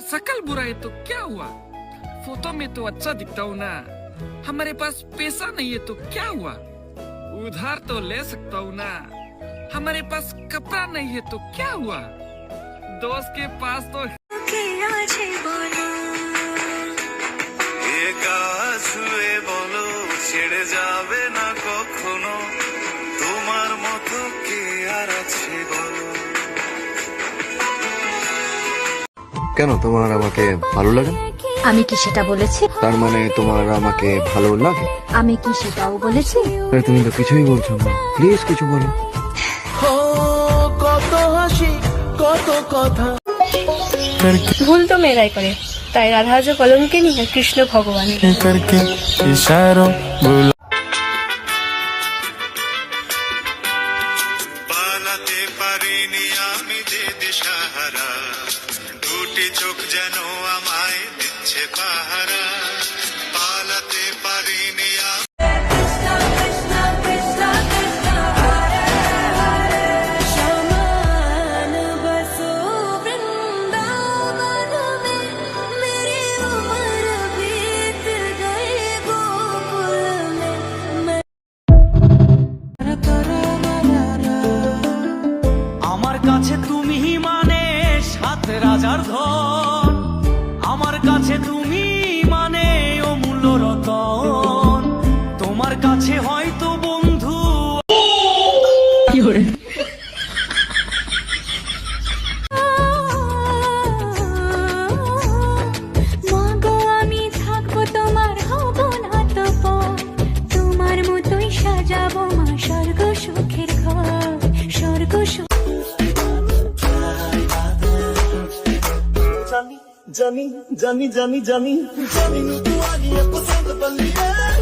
शकल बुरा है तो क्या हुआ, फोटो में तो अच्छा दिखता हूँ ना। हमारे पास पैसा नहीं है तो क्या हुआ, उधार तो ले सकता हूँ ना। हमारे पास कपड़ा नहीं है तो क्या हुआ, दोस्त के पास तो বলো ছেড়ে যাবে না কখনো, তোমার মতো কে আর আছে বলো। কেন তোমার আমাকে ভালো লাগে? আমি কি সেটা বলেছি? তার মানে তোমার আমাকে ভালো লাগে? আমি কি সেটাও বলেছি? আরে তুমি তো কিছুই বলছো না, প্লিজ কিছু বলো। কত হাসি কত কথা। ভুল তো মেয়েরাই করে, তাই রাধা যে কলঙ্কে নিয়ে কৃষ্ণ ভগবান करके इशारों बुला পালাতে পারিনি আমি যে দিশাহারা, দুটি চোখ যেন আমায় দিচ্ছে পাহারা। পালাতে পারিনি আমার কাছে তুমি মানে সাত রাজার ধন, আমার কাছে তুমি মানে অমূল্য রতন, তোমার কাছে হয়তো বন্ধু। আমি থাকবো তোমার, হব না তো পর, তোমার মতোই সাজাবো মা স্বর্গ সুখের ঘর, স্বর্গ সুখ। जानी जानी जानी जानी जानी जानी तू आ गई है पसंद बल्ली है।